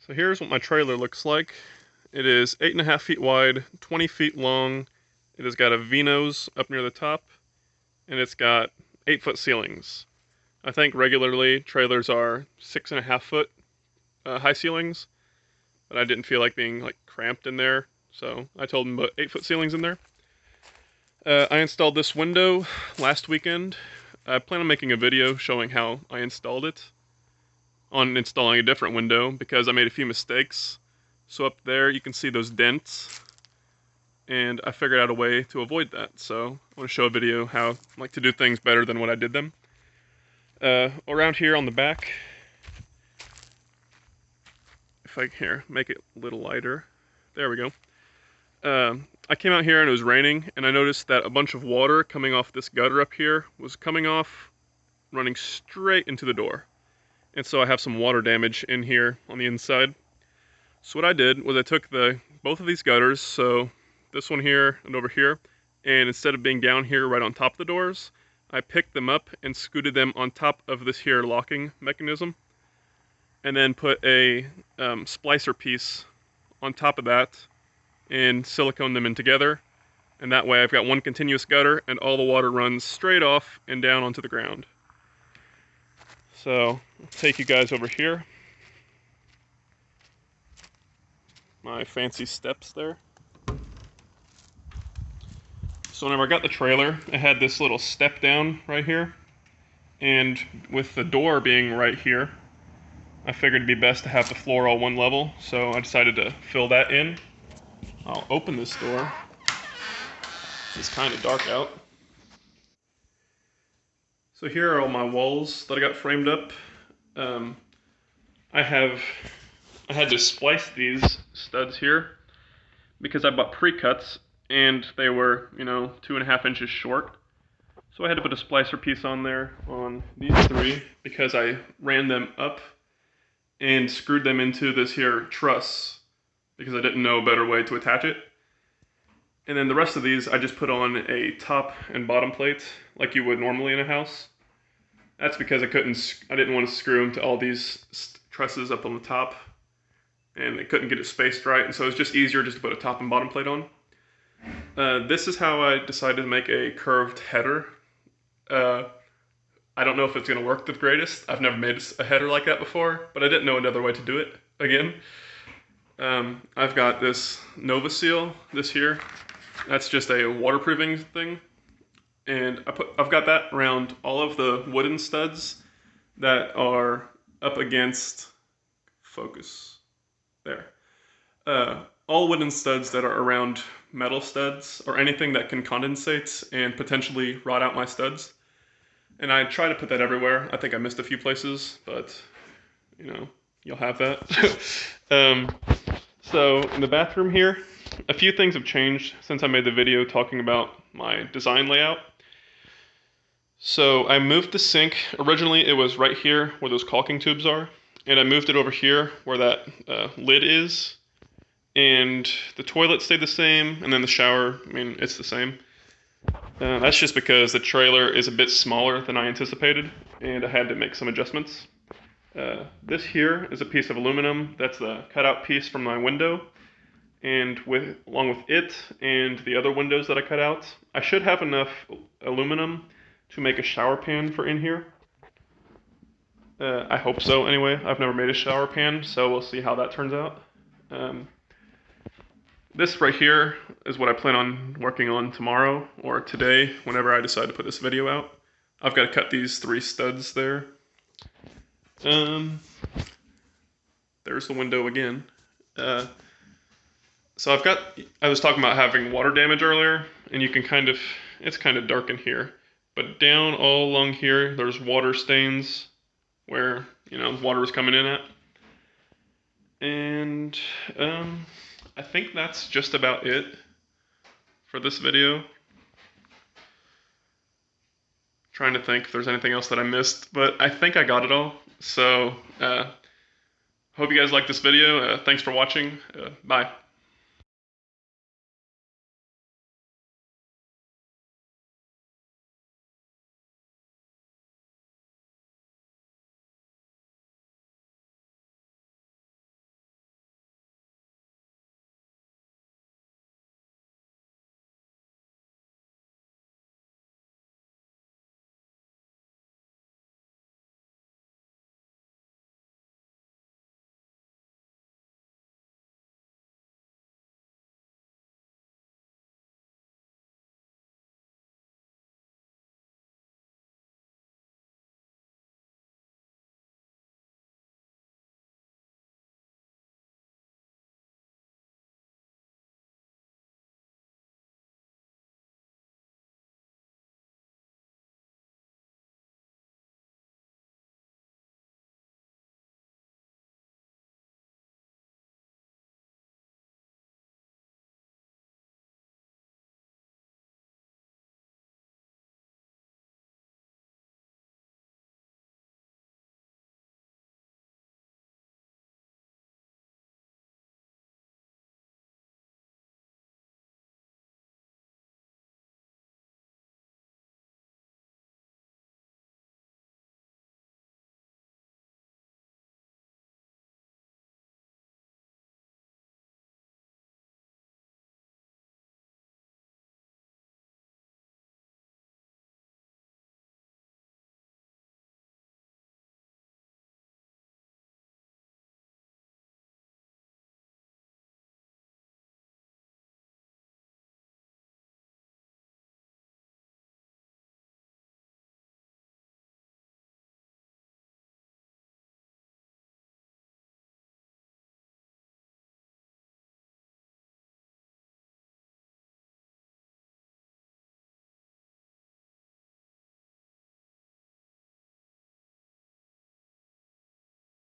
So here's what my trailer looks like. It is 8.5 feet wide, 20 feet long. It has got a V-nose up near the top, and it's got 8-foot ceilings. I think regularly trailers are 6.5 foot high ceilings, but I didn't feel like being cramped in there, so I told them put 8-foot ceilings in there. I installed this window last weekend. I plan on making a video showing how I installed it on installing a different window because I made a few mistakes. So up there you can see those dents, and I figured out a way to avoid that. So I want to show a video how I like to do things better than what I did them. Around here on the back, if I can make it a little lighter, there we go. I came out here and it was raining, and I noticed that a bunch of water coming off this gutter up here was coming off, running straight into the door. And so I have some water damage in here on the inside. So what I did was I took both of these gutters, so this one here and over here, and instead of being down here right on top of the doors, I picked them up and scooted them on top of this here locking mechanism, and then put a splicer piece on top of that and silicone them in together. And that way I've got one continuous gutter and all the water runs straight off and down onto the ground. So I'll take you guys over here. My fancy steps there. So whenever I got the trailer, I had this little step down right here. And with the door being right here, I figured it'd be best to have the floor all one level. So I decided to fill that in. I'll open this door. It's kind of dark out. So here are all my walls that I got framed up. I had to splice these studs here because I bought pre-cuts and they were, 2.5 inches short. So I had to put a splicer piece on there on these three because I ran them up and screwed them into this here truss because I didn't know a better way to attach it. And then the rest of these I just put on a top and bottom plate like you would normally in a house. That's because I didn't want to screw them to all these trusses up on the top, and I couldn't get it spaced right, and so it's just easier just to put a top and bottom plate on. This is how I decided to make a curved header. I don't know if it's going to work the greatest. I've never made a header like that before, but I didn't know another way to do it again. I've got this Nova Seal, this here. That's just a waterproofing thing. And I've got that around all of the wooden studs that are up against, focus, there. All wooden studs that are around metal studs or anything that can condensate and potentially rot out my studs. And I try to put that everywhere. I think I missed a few places, but you'll have that. So in the bathroom here, a few things have changed since I made the video talking about my design layout. So I moved the sink. Originally it was right here where those caulking tubes are, and I moved it over here where that lid is. And the toilet stayed the same, and then the shower, it's the same. That's just because the trailer is a bit smaller than I anticipated, and I had to make some adjustments. This here is a piece of aluminum. That's the cutout piece from my window. And along with it and the other windows that I cut out, I should have enough aluminum to make a shower pan for in here. I hope so anyway. I've never made a shower pan, so we'll see how that turns out. This right here is what I plan on working on tomorrow or today, whenever I decide to put this video out. I've got to cut these 3 studs there. There's the window again. So I was talking about having water damage earlier, and you can it's kind of dark in here. But down all along here, there's water stains where, water is coming in at. And I think that's just about it for this video. Trying to think if there's anything else that I missed, but I think I got it all. So, hope you guys liked this video. Thanks for watching. Bye.